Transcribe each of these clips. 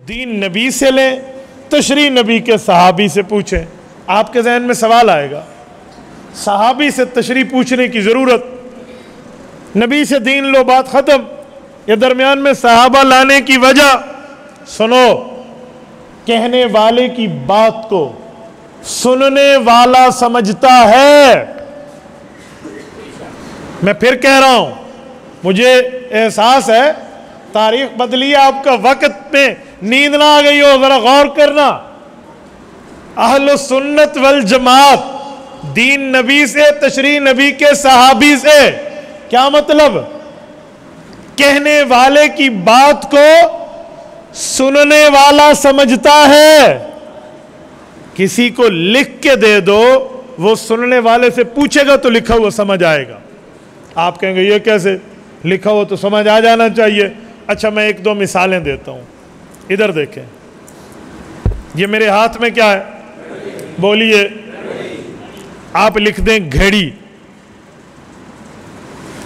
دین نبی سے لیں، تشریح نبی کے صحابی سے پوچھیں۔ آپ کے ذہن میں سوال آئے گا، صحابی سے تشریح پوچھنے کی ضرورت، نبی سے دین لو بات ختم، یا درمیان میں صحابہ لانے کی وجہ؟ سنو، کہنے والے کی بات کو سننے والا سمجھتا ہے۔ میں پھر کہہ رہا ہوں، مجھے احساس ہے تاریخ بدلی ہے، آپ کا وقت میں نیند نہ آ گئی ہو، ذرا غور کرنا۔ اہل سنت والجماعت دین نبی سے، تشریح نبی کے صحابی سے، کیا مطلب؟ کہنے والے کی بات کو سننے والا سمجھتا ہے۔ کسی کو لکھ کے دے دو، وہ سننے والے سے پوچھے گا تو لکھا ہوا سمجھ آئے گا۔ آپ کہیں گے یہ کیسے؟ لکھا ہوا تو سمجھ آ جانا چاہیے۔ اچھا، میں ایک دو مثالیں دیتا ہوں، ادھر دیکھیں۔ یہ میرے ہاتھ میں کیا ہے؟ بولیے۔ آپ لکھ دیں گھڑی۔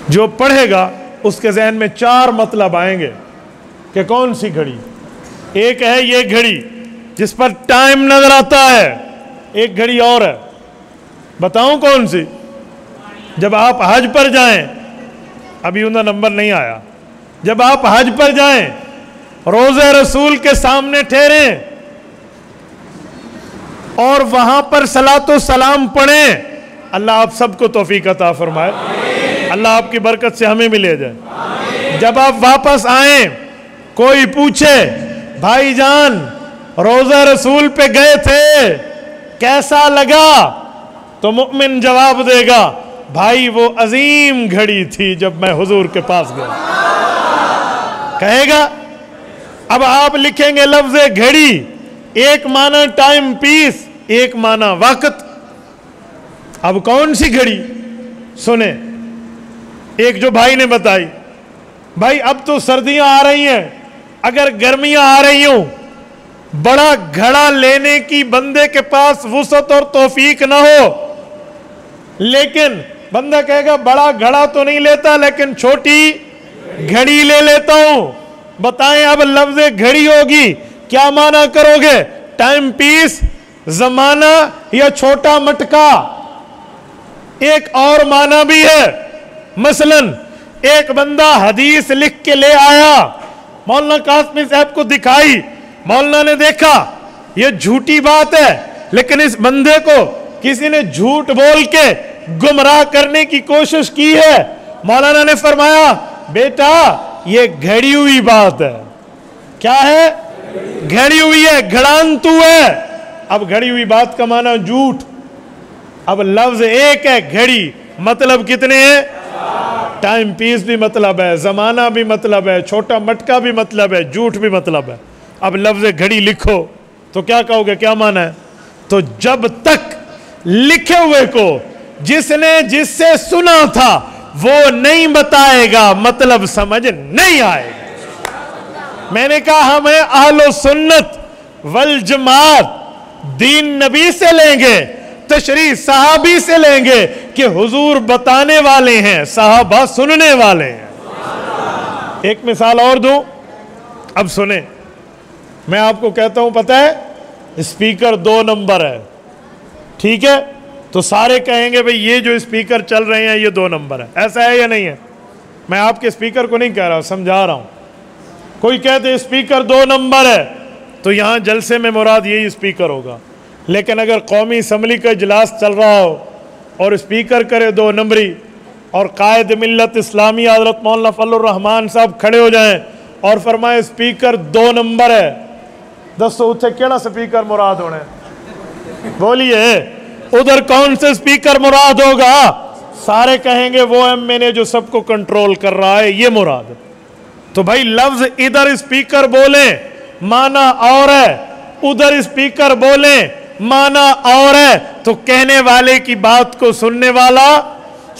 جو پڑھے گا اس کے ذہن میں چار مطلب آئیں گے کہ کون سی گھڑی۔ ایک ہے یہ گھڑی جس پر ٹائم نظر آتا ہے، ایک گھڑی اور ہے، بتاؤں کون سی؟ جب آپ حج پر جائیں، ابھی ان کا نمبر نہیں آیا، جب آپ حج پر جائیں، روضہ رسول کے سامنے ٹھہریں اور وہاں پر صلاۃ و سلام پڑھیں، اللہ آپ سب کو توفیق عطا فرمائے، اللہ آپ کی برکت سے ہمیں بھی لے جائے۔ جب آپ واپس آئیں، کوئی پوچھے بھائی جان روضہ رسول پہ گئے تھے، کیسا لگا؟ تو مؤمن جواب دے گا، بھائی وہ عظیم گھڑی تھی جب میں حضور کے پاس گیا، کہے گا۔ اب آپ لکھیں گے لفظ گھڑی، ایک معنی ٹائم پیس، ایک معنی وقت۔ اب کون سی گھڑی؟ سنیں، ایک جو بھائی نے بتائی، بھائی اب تو سردیاں آ رہی ہیں، اگر گرمیاں آ رہی ہوں، بڑا گھڑا لینے کی بندے کے پاس وسعت اور توفیق نہ ہو، لیکن بندہ کہے گا بڑا گھڑا تو نہیں لیتا لیکن چھوٹی گھڑی لے لیتا ہوں، بتائیں اب لفظ گھڑی ہوگی کیا معنی کرو گے؟ ٹائم پیس، زمانہ، یا چھوٹا مٹکا؟ ایک اور معنی بھی ہے، مثلا ایک بندہ حدیث لکھ کے لے آیا، مولانا قاسمی صاحب کو دکھائی، مولانا نے دیکھا یہ جھوٹی بات ہے، لیکن اس بندے کو کسی نے جھوٹ بول کے گمراہ کرنے کی کوشش کی ہے۔ مولانا نے فرمایا بیٹا یہ گھڑی ہوئی بات ہے۔ کیا ہے؟ گھڑی ہوئی ہے، گھڑان تو ہے۔ اب گھڑی ہوئی بات کا معنی جھوٹ۔ اب لفظ ایک ہے گھڑی، مطلب کتنے ہیں؟ ٹائم پیس بھی مطلب ہے، زمانہ بھی مطلب ہے، چھوٹا مٹکا بھی مطلب ہے، جھوٹ بھی مطلب ہے۔ اب لفظ گھڑی لکھو تو کیا کہو گے؟ کیا معنی ہے؟ تو جب تک لکھے ہوئے کو جس نے جس سے سنا تھا وہ نہیں بتائے گا، مطلب سمجھ نہیں آئے گا۔ میں نے کہا ہمیں اہل سنت والجماعت دین نبی سے لیں گے، تشریح صحابی سے لیں گے کہ حضور بتانے والے ہیں، صحابہ سننے والے ہیں۔ ایک مثال اور دوں، اب سنیں۔ میں آپ کو کہتا ہوں پتہ ہے اسپیکر 2 نمبر ہے، ٹھیک ہے؟ تو سارے کہیں گے بھئی یہ جو اسپیکر چل رہے ہیں یہ 2 نمبر ہے، ایسا ہے یا نہیں ہے؟ میں آپ کے اسپیکر کو نہیں کہہ رہا، سمجھا رہا ہوں۔ کوئی کہتے اسپیکر 2 نمبر ہے تو یہاں جلسے میں مراد یہی اسپیکر ہوگا، لیکن اگر قومی اسمبلی کا اجلاس چل رہا ہو اور اسپیکر کرے 2 نمبری اور قائد ملت اسلامی حضرت مولانا فضل الرحمان صاحب کھڑے ہو جائیں اور فرمائے اسپیکر 2 نمبر ہے، دسو اتھے کیڑا سپیکر مراد ہونے؟ بولیے ادھر کون سے اسپیکر مراد ہوگا؟ سارے کہیں گے وہ ایم این اے جو سب کو کنٹرول کر رہا ہے، یہ مراد۔ تو بھائی لفظ ادھر اسپیکر بولیں معنی اور ہے، ادھر اسپیکر بولیں معنی اور ہے، تو کہنے والے کی بات کو سننے والا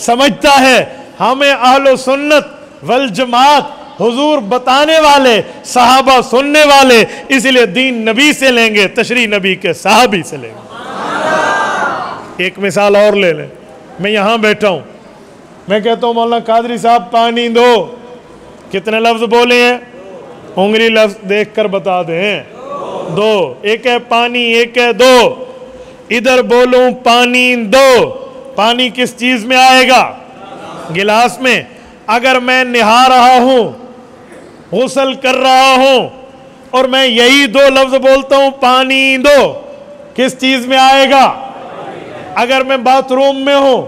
سمجھتا ہے۔ ہمیں اہل سنت والجماعت حضور بتانے والے، صحابہ سننے والے، اس لیے دین نبی سے لیں گے، تشریح نبی کے صحابی سے لیں گے۔ ایک مثال اور لے لیں، میں یہاں بیٹھا ہوں، میں کہتا ہوں مولانا قادری صاحب پانی دو، کتنے لفظ بولے ہیں؟ انگلی لفظ دیکھ کر بتا دیں. دو. ایک ہے پانی، ایک ہے دو. ادھر بولوں پانی دو. پانی کس چیز میں آئے گا؟ گلاس میں. اگر میں نہا رہا ہوں، غسل کر رہا ہوں، اور میں یہی دو لفظ بولتا ہوں پانی دو، کس چیز میں آئے گا؟ اگر میں باتھ روم میں ہوں،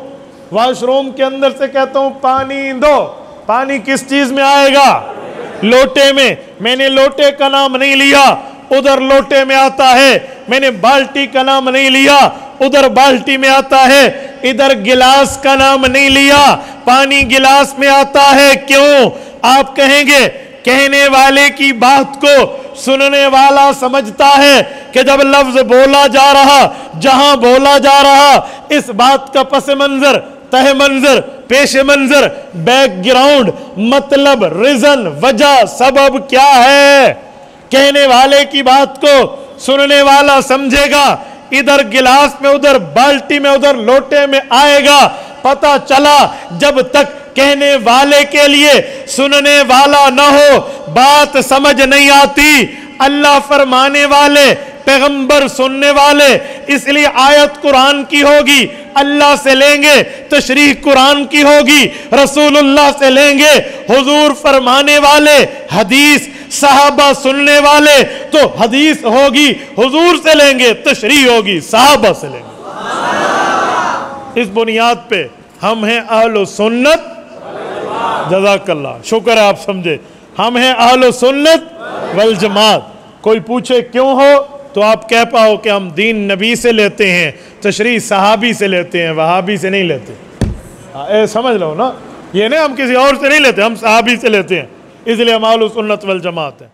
واش روم کے اندر سے کہتا ہوں پانی دو، پانی کس چیز میں آئے گا؟ لوٹے میں. میں نے لوٹے کا نام نہیں لیا، ادھر لوٹے میں آتا ہے. میں نے بالٹی کا نام نہیں لیا، ادھر بالٹی میں آتا ہے. ادھر گلاس کا نام نہیں لیا، پانی گلاس میں آتا ہے. کیوں؟ آپ کہیں گے کہنے والے کی بات کو سننے والا سمجھتا ہے کہ جب لفظ بولا جا رہا، جہاں بولا جا رہا، اس بات کا پس منظر، تہ منظر، پیش منظر، بیک گراؤنڈ، مطلب، ریزن، وجہ، سبب کیا ہے. کہنے والے کی بات کو سننے والا سمجھے گا. ادھر گلاس میں، ادھر بالٹی میں، ادھر لوٹے میں آئے گا. پتہ چلا جب تک کہنے والے کے لیے سننے والا نہ ہو، بات سمجھ نہیں آتی. اللہ فرمانے والے، پیغمبر سننے والے. اس لیے آیت قرآن کی ہوگی، اللہ سے لیں گے. تشریح قرآن کی ہوگی، رسول اللہ سے لیں گے. حضور فرمانے والے، حدیث صحابہ سننے والے، تو حدیث ہوگی حضور سے لیں گے، تشریح ہوگی صحابہ سے لیں گے. اس بنیاد پہ ہم ہیں اہل سنت. جزاک اللہ، شکر ہے آپ سمجھے. ہم ہیں اہل سنت والجماعت. کوئی پوچھے کیوں ہو تو آپ کہہ پاؤ کہ ہم دین نبی سے لیتے ہیں، تشریح صحابی سے لیتے ہیں، وہابی سے نہیں لیتے. سمجھ لو نا، یہ نہیں ہم کسی اور سے نہیں لیتے، ہم صحابی سے لیتے ہیں. اس لیے ہم اہل سنت والجماعت ہیں.